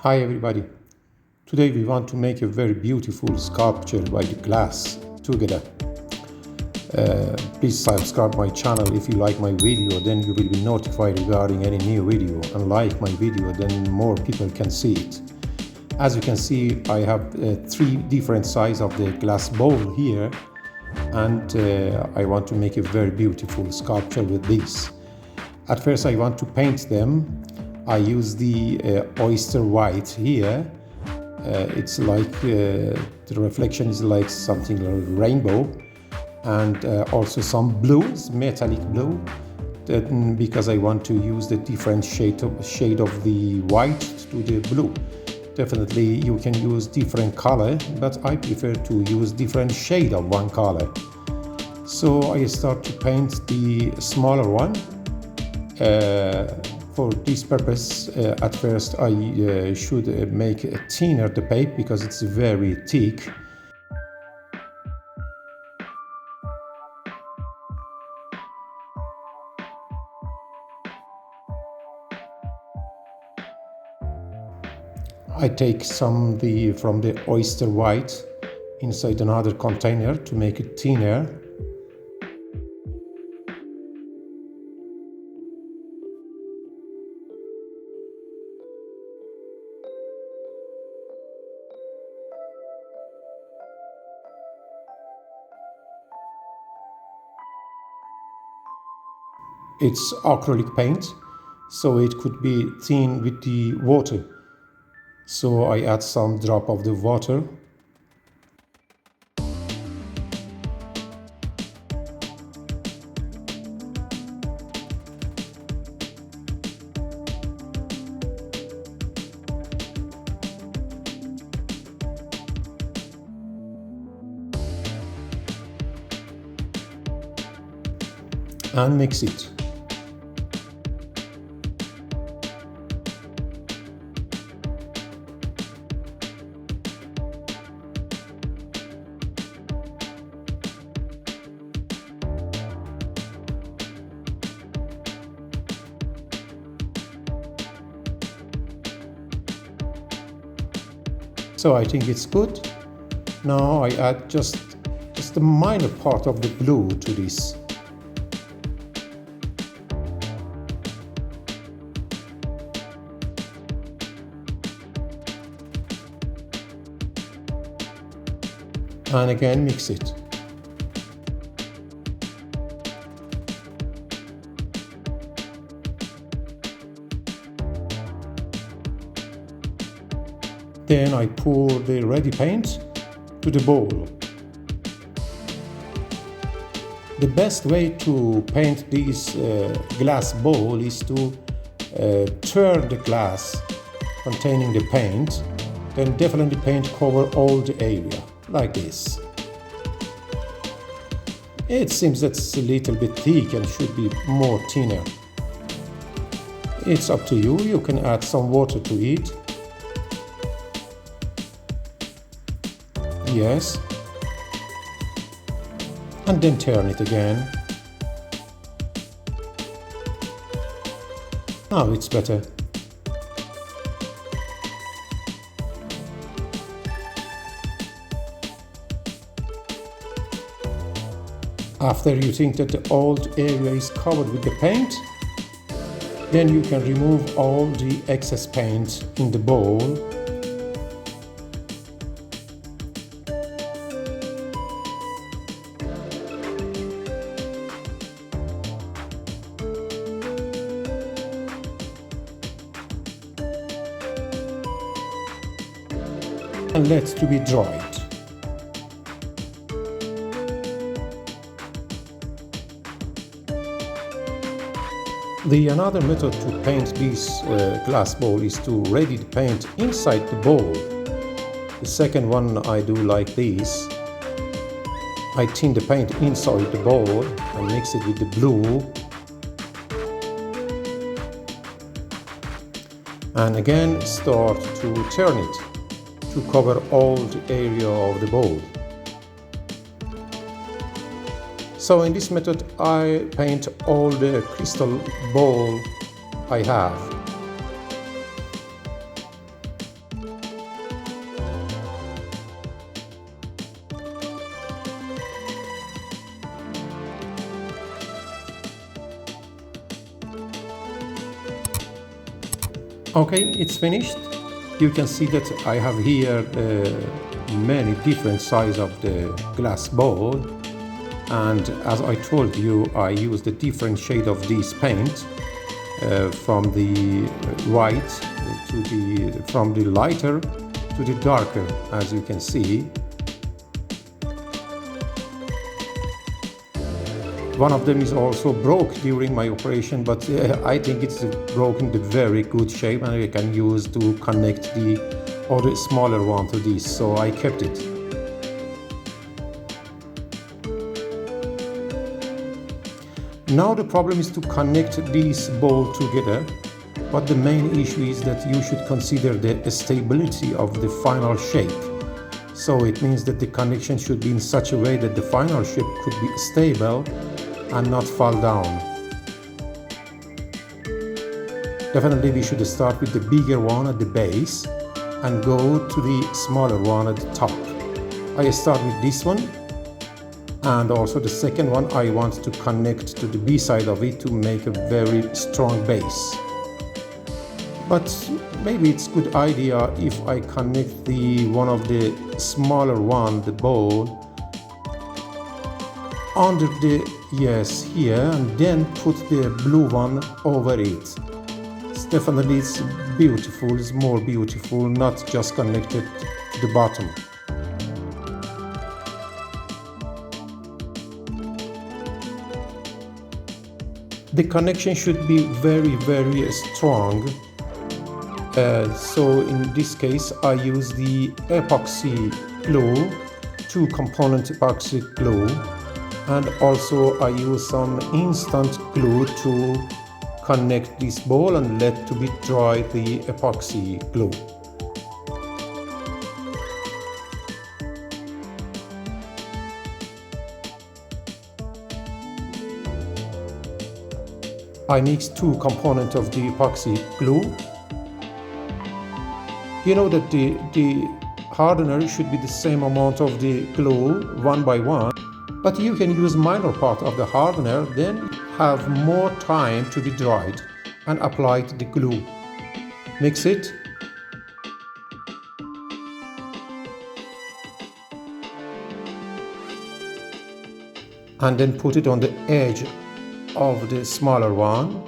Hi everybody. Today we want to make a very beautiful sculpture by the glass together. Please subscribe my channel if you like my video, then you will be notified regarding any new video, and like my video, then more people can see it. As you can see, I have three different sizes of the glass bowl here, and I want to make a very beautiful sculpture with this. At first I want to paint them. I use the oyster white here. It's like the reflection is like something like rainbow, and also some blues, metallic blue, because I want to use the different shade of the white to the blue. Definitely you can use different color, but I prefer to use different shade of one color. So I start to paint the smaller one. For this purpose, at first I should make thinner the paper because it's very thick. I take some from the oyster white inside another container to make it thinner. It's acrylic paint, so it could be thin with the water. So I add some drop of the water. And mix it. So I think it's good. Now I add just a minor part of the blue to this. And again mix it. Then I pour the ready paint to the bowl. The best way to paint this glass bowl is to turn the glass containing the paint, then definitely paint cover all the area, like this. It seems that's a little bit thick and should be more thinner. It's up to you, you can add some water to it. Yes. And then turn it again. Now it's better. After you think that the old area is covered with the paint, then you can remove all the excess paint in the bowl. And let to be dried. The another method to paint this glass bowl is to ready the paint inside the bowl. The second one I do like this. I thin the paint inside the bowl and mix it with the blue. And again start to turn it to cover all the area of the bowl. So in this method I paint all the crystal bowl I have. Okay, it's finished. You can see that I have here many different sizes of the glass bowl, and as I told you, I used a different shade of this paint from the white from the lighter to the darker, as you can see. One of them is also broke during my operation, but I think it's broken in very good shape, and I can use to connect the other smaller one to this, so I kept it. Now the problem is to connect these balls together, but the main issue is that you should consider the stability of the final shape. So it means that the connection should be in such a way that the final shape could be stable and not fall down. Definitely we should start with the bigger one at the base and go to the smaller one at the top. I start with this one, and also the second one I want to connect to the B side of it to make a very strong base. But maybe it's a good idea if I connect the one of the smaller one, the bowl, under the here, and then put the blue one over it. It's beautiful, it's more beautiful, not just connected to the bottom. The connection should be very, very strong. So in this case I use the epoxy glue, 2-component epoxy glue, and also I use some instant glue to connect this ball and let to be dry the epoxy glue. I mix 2 components of the epoxy glue. You know that the hardener should be the same amount of the glue one by one, but you can use minor part of the hardener, then have more time to be dried and apply the glue. Mix it. And then put it on the edge of the smaller one.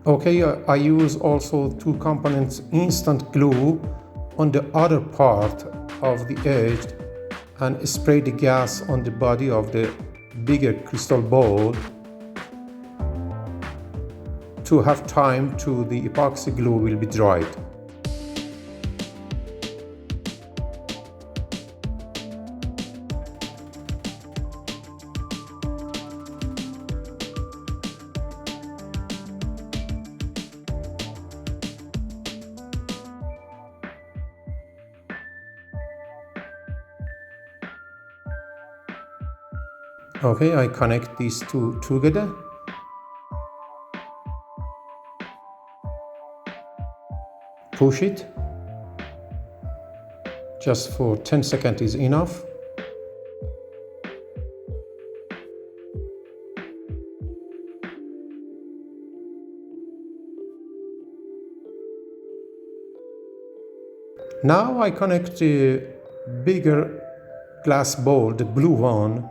Okay, I use also 2 components instant glue on the other part of the edge and spray the gas on the body of the bigger crystal ball to have time to the epoxy glue will be dried. Okay, I connect these 2 together. Push it. Just for 10 seconds is enough. Now I connect the bigger glass bowl, the blue one,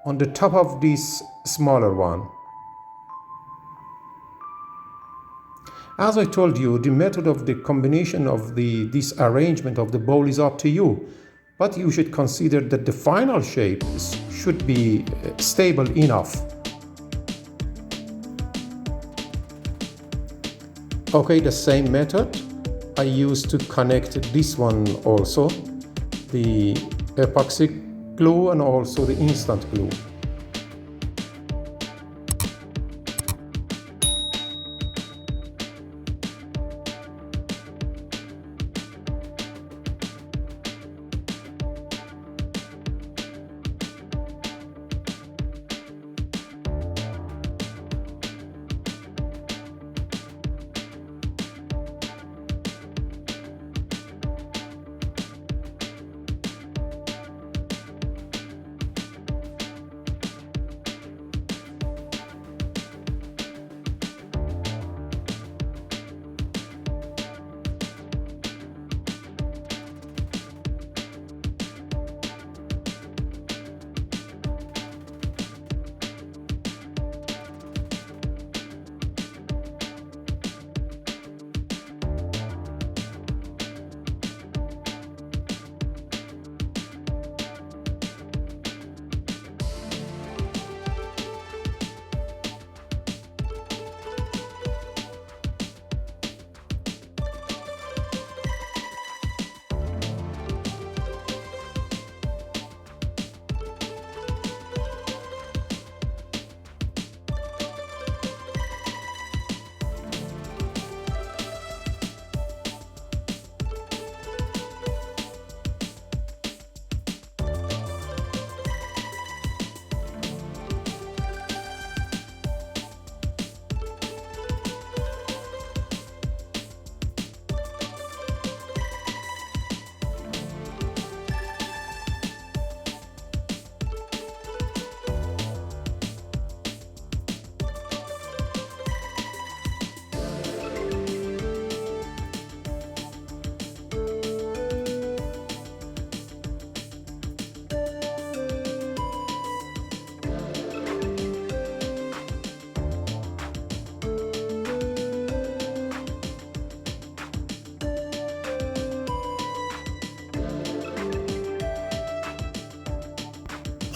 on the top of this smaller one. As I told you, the method of the combination of this arrangement of the bowl is up to you, but you should consider that the final shape should be stable enough. Okay, the same method I use to connect this one also, the epoxy glue and also the instant glue.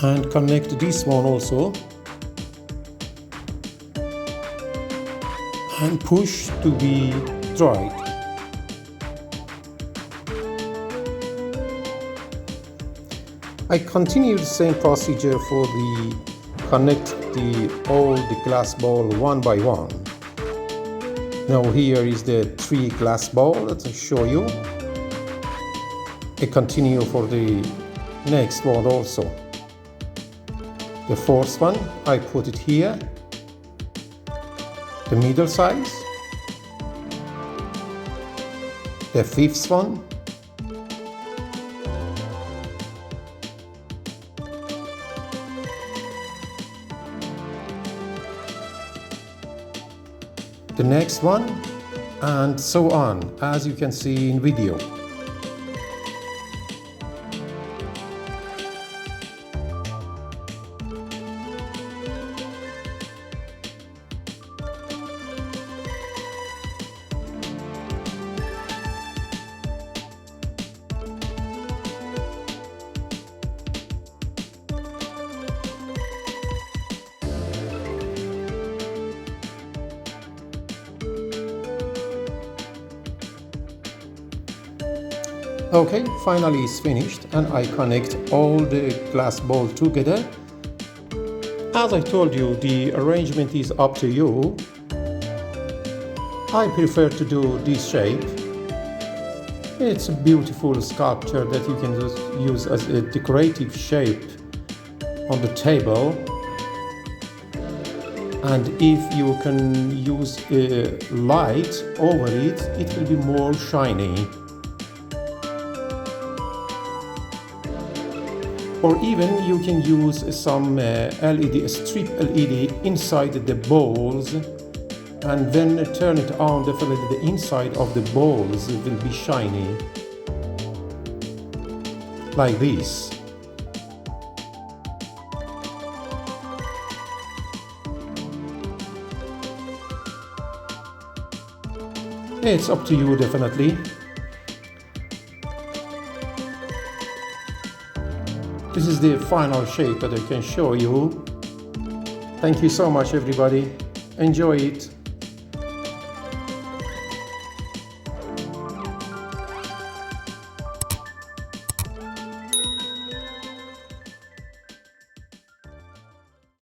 and connect this one also and push to be dried. I continue the same procedure for the connect all the glass ball one by one. Now here is the 3 glass ball that I show you. I continue for the next one also. The 4th one, I put it here. The middle size. The 5th one. The next one, and so on, as you can see in video. Okay, finally it's finished and I connect all the glass balls together. As I told you, the arrangement is up to you. I prefer to do this shape. It's a beautiful sculpture that you can just use as a decorative shape on the table. And if you can use a light over it, it will be more shiny. Or even you can use some LED, strip LED inside the balls, and then turn it on. Definitely the inside of the balls will be shiny, like this. It's up to you, definitely. This is the final shape that I can show you. Thank you so much, everybody. Enjoy it.